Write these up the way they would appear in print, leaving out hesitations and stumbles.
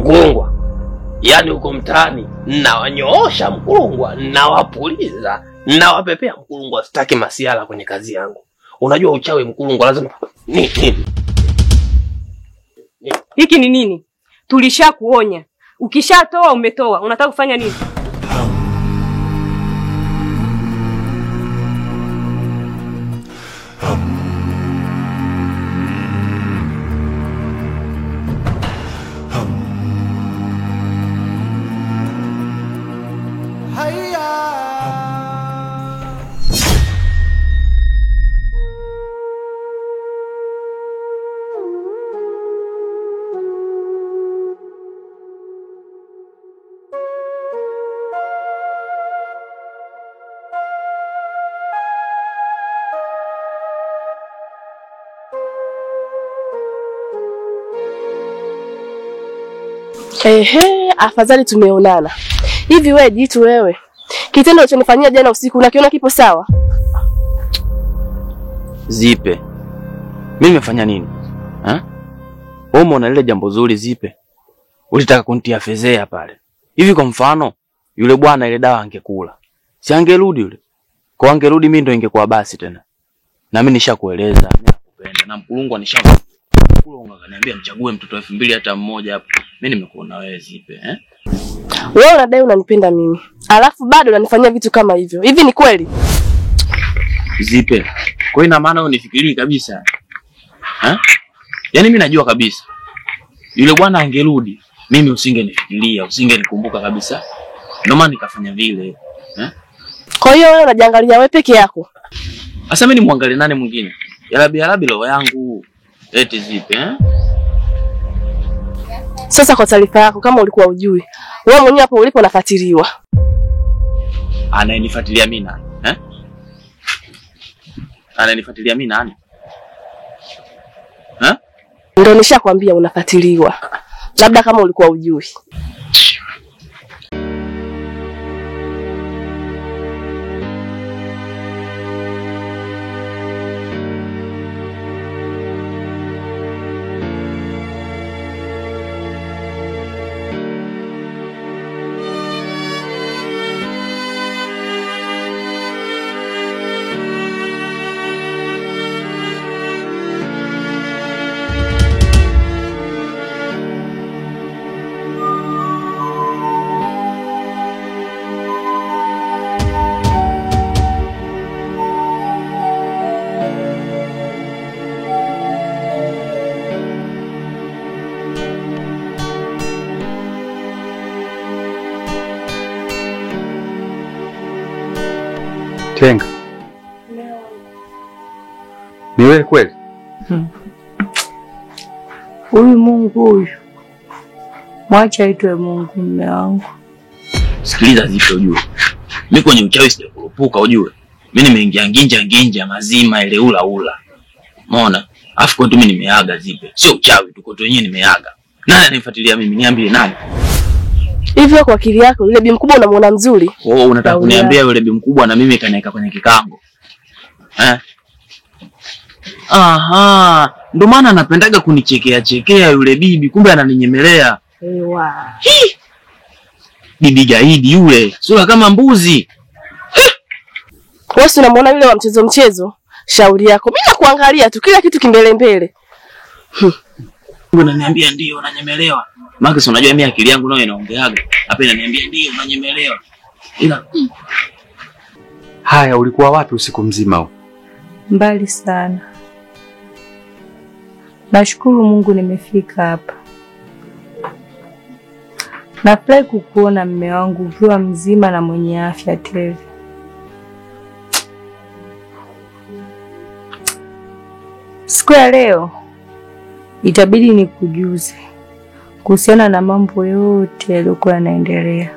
Mkulungwa. Yaani uko mtaani nawanyoosha Mkulungwa, nawapuliza, nawapepea Mkulungwa, sitaki masiala kwenye kazi yangu. Unajua uchawi Mkulungwa lazima nini? Hiki ni nini? Tulishakuonya. Ukishatoa umetoa. Unataka kufanya nini? Afadhali tumeonana. Hivi wewe jitu wewe, kitendo ulichonifanyia jana usiku unakiona kipo sawa? Zipe, mimi nimefanya nini? Wewe umeona lile jambo zuri Zipe? Ulitaka kunitia fezea pale. Hivi kwa mfano, yule bwana ile dawa angekula, si angerudi yule? Kwa angerudi mimi ndo ingekuwa basi tena. Na mimi nishakueleza, mimi nakupenda na Mkulungwa nishakuwa. Mkulungwa akaniambia mchague mtoto 2000 hata mmoja hapo. Mimi nimekuona wewe Zipe, Wewe unadai unanipenda mimi, alafu bado unanifanyia vitu kama hivyo. Hivi ni kweli? Zipe, kwa ina maana unifikirii kabisa? Yaani mimi najua kabisa yule bwana angerudi, mimi usingenifikiria, usingenikumbuka kabisa. Ndio maana nikafanya vile. Kwa hiyo wewe unajiangalia wewe peke yako? Sasa mimi nimwangalie nani mwingine? Yarabi roho yangu. Eti Zipe, Sasa kwa taarifa yako, kama ulikuwa ujui, wewe mwenyewe hapo ulipo unafuatiliwa. Anayenifuatilia mimi nani? Anayenifuatilia mimi nani? Ndio nishakwambia unafuatiliwa. Labda kama ulikuwa ujui. Tenga. Ni wewe kweli? Huyu Mungu huyu. Mwacha aitwe Mungu mume wangu. Sikiliza Zipe ujue. Mimi kwenye uchawi sijakurupuka ujue. Mimi nimeingia nginja mazima ile ula. Umeona? Afu kwa mimi nimeaga Zipe. Sio uchawi tu, kwa wenyewe nimeaga. Nani ananifuatilia mimi? Niambie nani? Hivyo kwa akili yako yule bi mkubwa unamuona mzuri? Unataka kuniambia yule bi mkubwa na mimi kanaeka kwenye kikango? Ndio maana anapendaga kunichekea yule bibi, kumbe ananinyemelea. Ewa. Bibi gaidi yule, sura kama mbuzi. Wewe unamuona yule wa mchezo? Shauri yako. Mimi nakuangalia tu, kila kitu kimbele. Unaniambia ndio unanyemelewa. Maana si unajua mimi akili yangu nayo inaongeaga. Hapa inaniambia ndio unanyemelewa. Ila Haya, ulikuwa wapi usiku mzima huu? Mbali sana. Nashukuru Mungu nimefika hapa. Nafurahi kukuona mume wangu ukiwa mzima na mwenye afya tele. Siku ya leo itabidi nikujuze kuhusiana na mambo yote yaliyokuwa yanaendelea.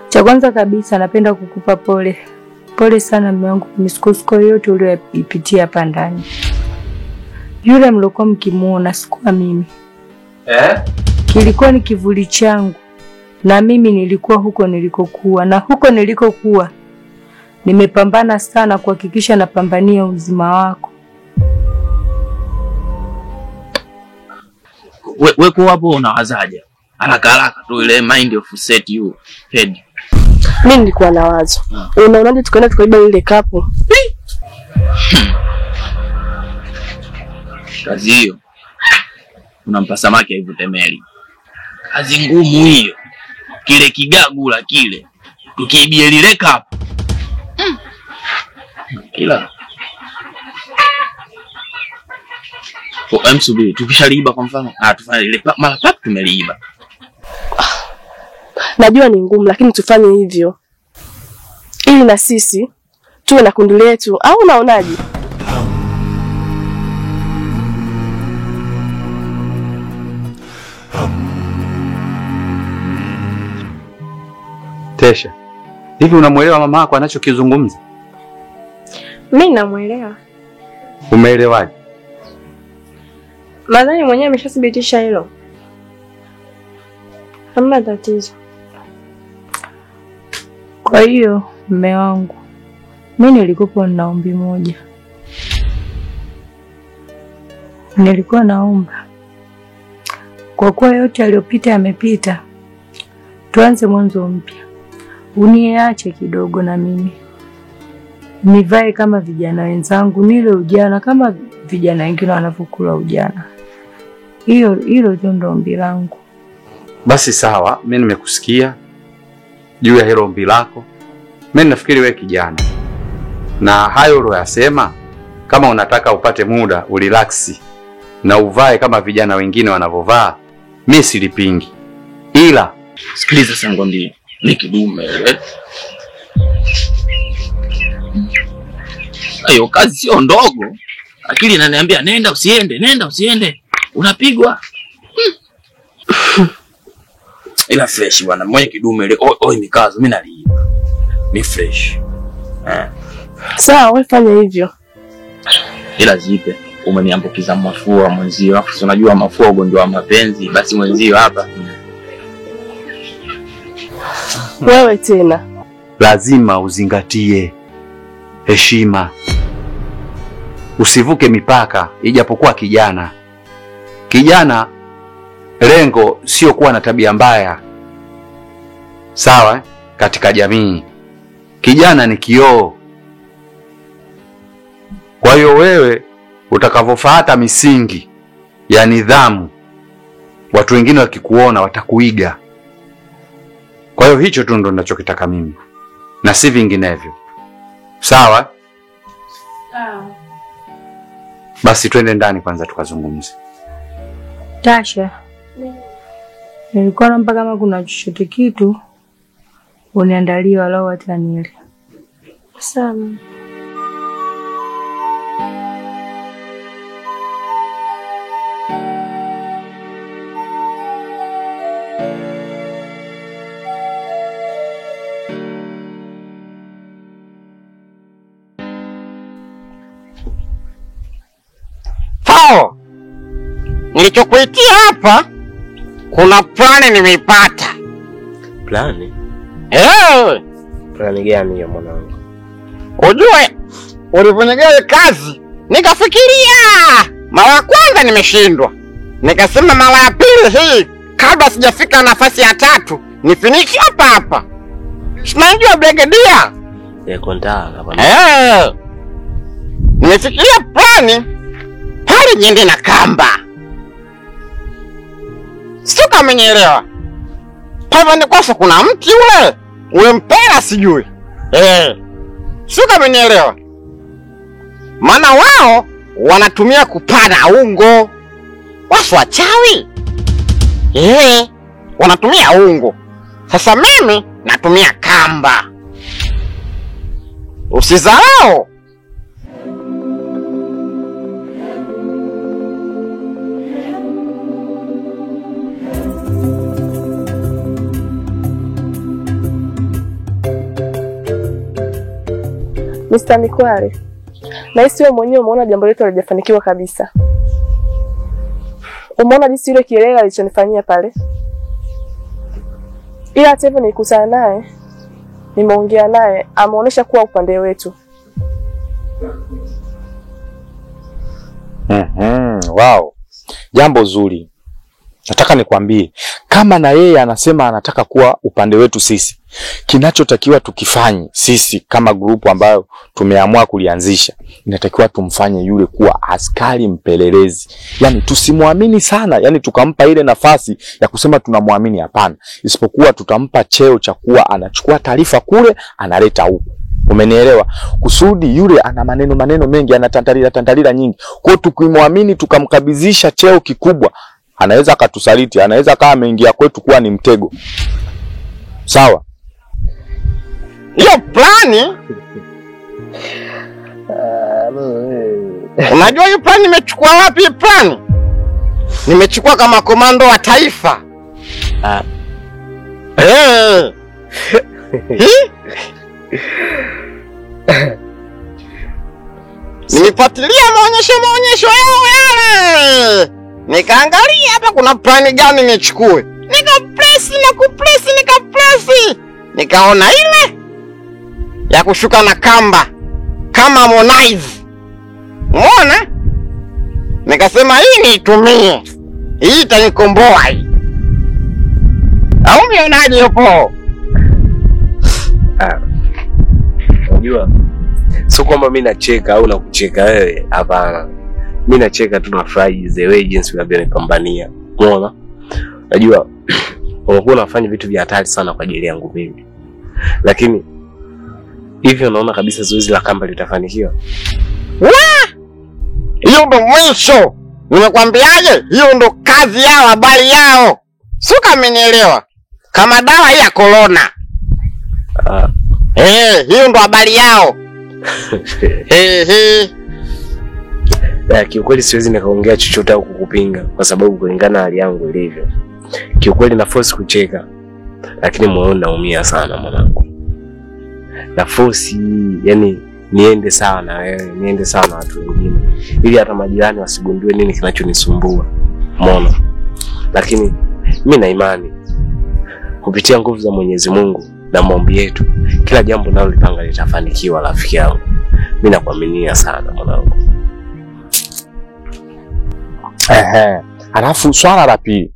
Cha kwanza kabisa napenda kukupa pole. Pole sana mume wangu kwa misukosuko yote uliyoipitia hapa ndani. Yule mlikuwa mkimuona sikuwa mimi. Kilikuwa ni kivuli changu. Na mimi nilikuwa huko nilikokuwa. Na huko nilikokuwa nimepambana sana kuhakikisha napambania uzima wako. wewe kwa hapo unawazaje? Haraka tu ile mind of set you head. Mimi nilikuwa na wazo. Unaonaje tukaenda tukaiba ile kapu? Kazi hiyo. Unampa samaki aivute meli. Kazi ngumu hiyo. Kile kigagula kile. Tukiibie lile kapu. Ila msubiri, tukishaliiba kwa mfano, tufanye ile mara papu tumeliiba. Najua ni ngumu lakini tufanye hivyo. Ili na sisi tuwe na kundi letu, au unaonaje? Tesha, hivi unamuelewa mama yako anachokizungumza? Mimi namuelewa. Umeelewaje? Nadhani mwenyewe ameshathibitisha hilo. Hamna tatizo. Kwa hiyo mume wangu, mimi nilikuwa na ombi moja. Nilikuwa naomba kwa kuwa yote yaliyopita yamepita, tuanze mwanzo mpya. Uniache kidogo na mimi nivae kama vijana wenzangu, nile ujana kama vijana wengine wanavyokula ujana. Hilo ndio ombi langu. Basi sawa, mimi nimekusikia juu ya hilo ombi lako. Mimi nafikiri wewe kijana, na hayo uliyosema, kama unataka upate muda urelax na uvae kama vijana wengine wanavyovaa, mimi silipingi. Ila sikiliza Sangondie, ni kidume. Ayo kazi sio ndogo. Akili inaniambia nenda usiende. Unapigwa. Ila fresh bwana, mwenye kidume ile mikazo mimi naliiba. Ni fresh. Sawa, wewe fanya hivyo. Ila zipe, umeniambukiza mafua mwenzio. Alafu unajua mafua ugonjwa wa mapenzi, basi mwenzio hapa. Wewe tena lazima uzingatie heshima. Usivuke mipaka ijapokuwa kijana. Kijana lengo sio kuwa na tabia mbaya. Sawa, katika jamii. Kijana ni kioo. Kwa hiyo wewe utakavofuata misingi ya nidhamu, watu wengine wakikuona watakuiga. Kwa hiyo hicho tu ndo ninachokitaka mimi, na si vinginevyo. Sawa? Sawa. Basi twende ndani kwanza tukazungumze. Tasha, nilikuwa naomba kama kuna chochote kitu uniandalie walau hata nile. Sawa. Nilichokuitia hapa, kuna plani nimeipata. Plani? Plani gani hiyo mwanangu? Ujue, ulivyonegaye kazi, nikafikiria. Mara ya kwanza nimeshindwa. Nikasema mara ya pili hii, kabla sijafika nafasi ya 3, nifinishi hapa. Unajua brigadia? Kontaka bwana. Nimefikiria plani pale niende na kamba. Sio kama umenielewa. Pale ni kwasa kuna mti ule mpera sijui. Sio kama umenielewa. Maana wao wanatumia kupanda ungo. Wasu wachawi. Wanatumia ungo. Sasa mimi natumia kamba. Usizarau. Mr. Mikware, na hisi wewe mwenyewe umeona jambo letu halijafanikiwa kabisa. Umeona jinsi yule kielele alichonifanyia pale. Ila hata hivyo nilikutana naye, nimeongea naye, ameonyesha kuwa upande wetu. Wow. Jambo zuri. nataka nikwambie, kama na yeye anasema anataka kuwa upande wetu sisi, kinachotakiwa tukifanye sisi kama grupu ambayo tumeamua kulianzisha, inatakiwa tumfanye yule kuwa askari mpelelezi. Yani tusimwamini sana, yani tukampa ile nafasi ya kusema tunamwamini, hapana. Isipokuwa tutampa cheo cha kuwa anachukua taarifa kule analeta huku. Umenielewa? Kusudi yule ana maneno mengi, ana tantalila nyingi. Kwa hiyo tukimwamini tukamkabidhisha cheo kikubwa, anaweza akatusaliti, anaweza kama ameingia kwetu kuwa ni mtego. Sawa? Hiyo plani unajua hiyo plani nimechukua wapi? Hiyo plani nimechukua kama komando wa taifa. Nimefuatilia maonyesho yao yale, nikaangalia hapa kuna plani gani nichukue, nikapress, nikaona ile ya kushuka na kamba kama Harmonize. Umeona? Nikasema hii niitumie, hii itanikomboa hii. Au mionaje hapo? Unajua sio kwamba mimi nacheka au nakucheka wewe, hapana. Mimi nacheka tu, nafurahi the way jinsi unavyonipambania. Umeona? Unajua unakuwa unafanya vitu vya hatari sana kwa ajili yangu mimi. Lakini hivi unaona kabisa zoezi la kamba litafanikiwa. Hiyo ndo mwisho. Nimekwambiaje? Hiyo ndo kazi yao, habari yao. Sio kama umenielewa. Kama dawa hii ya corona. Hiyo ndo habari yao. Kiukweli siwezi nikaongea chochote au kukupinga kwa sababu kulingana hali yangu ilivyo. Kiukweli na force kucheka, lakini moyoni naumia sana mwanangu. Na force yani niende sawa na wewe, niende sawa na watu wengine, ili hata majirani wasigundue nini kinachonisumbua. Umeona? Lakini mimi na imani kupitia nguvu za Mwenyezi Mungu na maombi yetu, kila jambo nalo lipanga litafanikiwa rafiki yangu. Mimi nakuaminia sana mwanangu. Alafu swala la pili,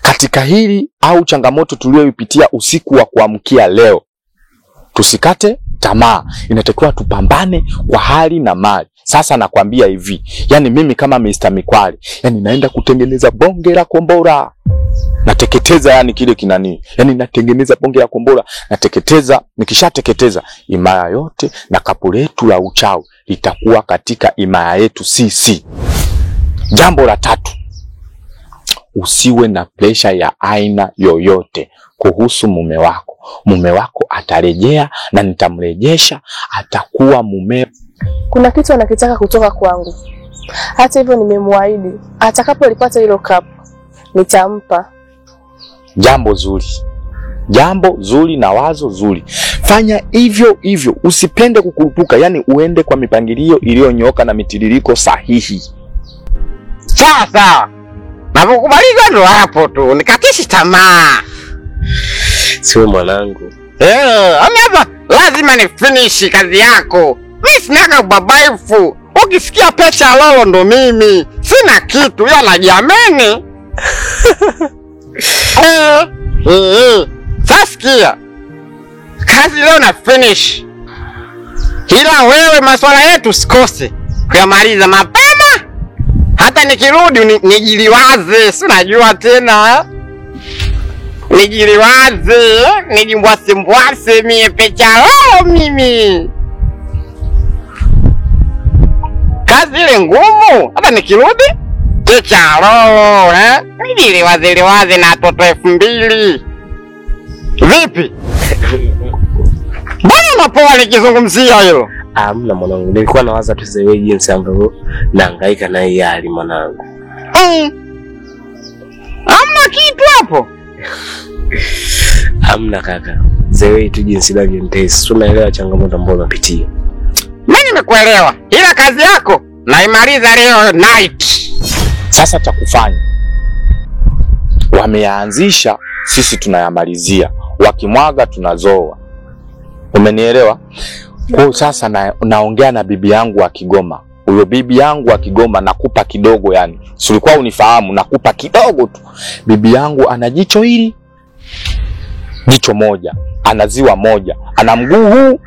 katika hili au changamoto tuliyoipitia usiku wa kuamkia leo, tusikate tamaa, inatakiwa tupambane kwa hali na mali. Sasa nakwambia hivi, yani mimi kama Mr. Mikwale, yani naenda kutengeneza bonge la kombora. Nateketeza yani kile kinani. Yani natengeneza bonge la kombora, nateketeza, nikishateketeza imaya yote na kapu letu la uchawi litakuwa katika imaya yetu sisi. Jambo la tatu, usiwe na pressure ya aina yoyote kuhusu mume wako. Mume wako atarejea na nitamrejesha, atakuwa mume. Kuna kitu anakitaka kutoka kwangu. Hata hivyo nimemwaahidi atakapolipata hilo kapu nitampa. Jambo zuri na wazo zuri. Fanya hivyo, usipende kukurupuka, yani uende kwa mipangilio iliyonyooka na mitiririko sahihi. Sawa. Nakukubalika ndo hapo tu, nikatishi tamaa. Sio mwanangu. Hapa lazima ni finish kazi yako. Mimi sina babaifu. Ukisikia pecha lolo ndo mimi. Sina kitu, ya najiamini. Sasikia. Kazi leo na finish. Ila wewe maswala yetu sikose kuyamaliza mapema. Hata nikirudi nijiliwaze, si unajua tena. Nijiliwaze, nijimbwase mie pecha leo mimi. Kazi ile ngumu, hata nikirudi pecha leo, nijiliwaze na toto 2000. Vipi? Mbona unapoa nikizungumzia hilo? Hamna mwanangu, nilikuwa nawaza tu zewe jinsi ambavyo nahangaika na hii hali mwanangu. Hamna kitu hapo. Hamna kaka. Zewe tu jinsi ndivyo nitesi. Tunaelewa changamoto ambazo unapitia. Mimi nimekuelewa. Ila kazi yako naimaliza leo night. Sasa cha kufanya, wameanzisha, sisi tunayamalizia. Wakimwaga tunazoa. Umenielewa? Kwa sasa naongea na bibi yangu wa Kigoma. Huyo bibi yangu akigoma nakupa kidogo yani. Si ulikuwa unifahamu, nakupa kidogo tu. Bibi yangu ana jicho hili, jicho moja, ana ziwa moja, ana mguu huu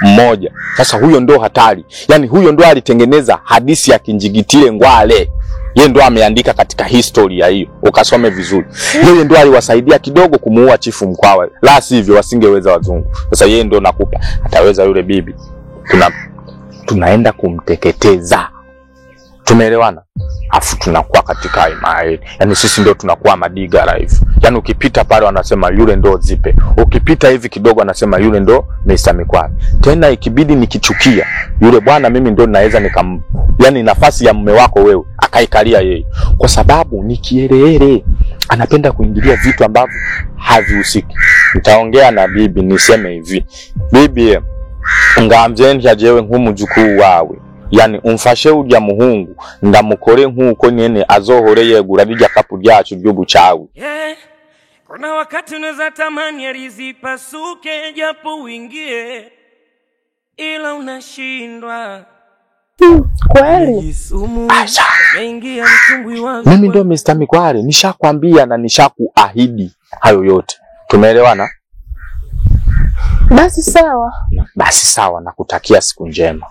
mmoja. Sasa huyo ndo hatari. Yani huyo ndo alitengeneza hadithi ya Kinjigitile Ngwale. Yeye ndo ameandika katika historia hiyo. Ukasome vizuri. Yeye ndo aliwasaidia kidogo kumuua Chifu Mkwawa. La sivyo wasingeweza wazungu. Sasa yeye ndo nakupa. Ataweza yule bibi. Tunaenda kumteketeza. Tumeelewana? Afu tunakuwa katika imani. Yani sisi ndio tunakuwa madiga live. Yani ukipita pale wanasema yule ndo Zipe. Ukipita hivi kidogo wanasema yule ndo Mr. Mikwara. Tena ikibidi nikichukia yule bwana mimi ndo naweza yani nafasi ya mume wako wewe akaikalia yeye. Kwa sababu ni kielele. Anapenda kuingilia vitu ambavyo havihusiki. Nitaongea na bibi niseme hivi. Bibi ngamjenja jewe nk'umujukuru wawe. Yani umfashe ujya muhungu ndamukore nkuko nyene azohore yegura bijya kapu ryacu by'ubucawi. Kuna wakati unaweza tamani alizipasuke japo uingie ila unashindwa. Kweli? Mimi ndo Mr. Mikware, nishakwambia na nishakuahidi hayo yote. Tumeelewana? Basi sawa. Basi sawa, nakutakia siku njema.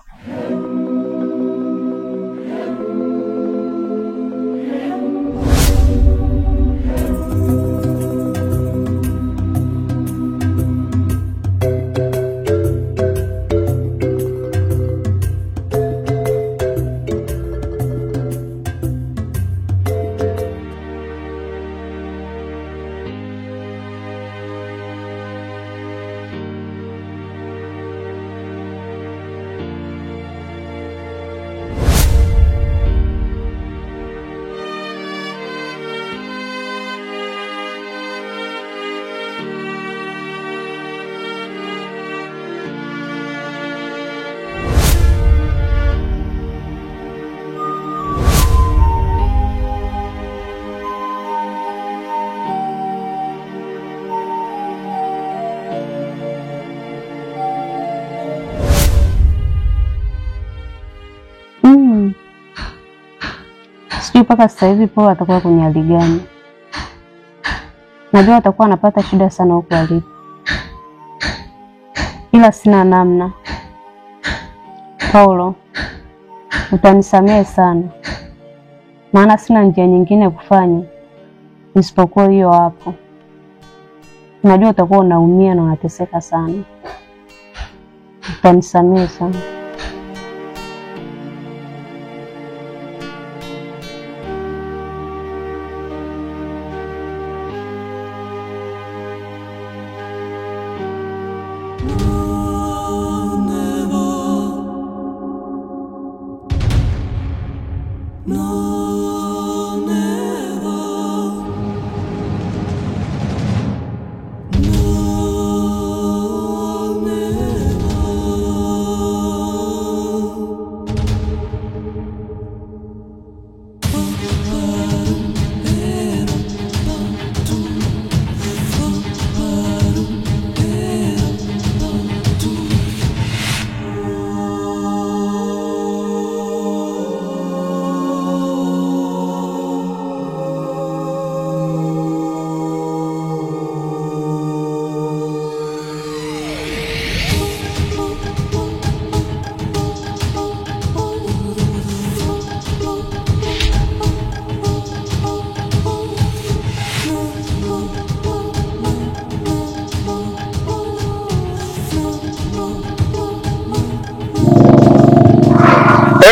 Sijui mpaka sasa hivi Paul atakuwa kwenye hali gani. Najua atakuwa anapata shida sana huko alipo. Ila sina namna. Paulo, utanisamehe sana. Maana sina njia nyingine kufanya isipokuwa hiyo hapo. Najua utakuwa unaumia na unateseka sana. Utanisamehe sana.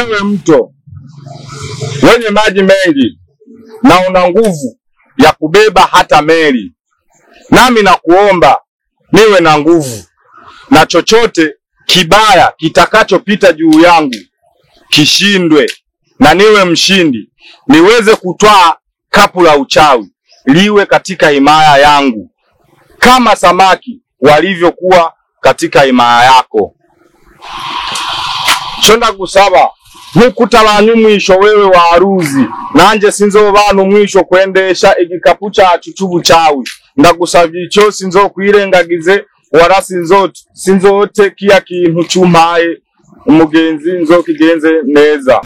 Ewe mto wenye maji mengi na una nguvu ya kubeba hata meli, nami nakuomba niwe na nguvu na chochote kibaya kitakachopita juu yangu kishindwe na niwe mshindi, niweze kutwaa kapu la uchawi liwe katika himaya yangu kama samaki walivyokuwa katika himaya yako. Chonda kusaba mukutabanyu mwisho wewe wa aruzi nanje sinzobana mwisho kwendesha igikapu cyacu cy'ubucawi. Ndagusabye icyo sinzokwirengagize wara sinzote kiya kintu cyumpaye umugenzi nzokigenze neza.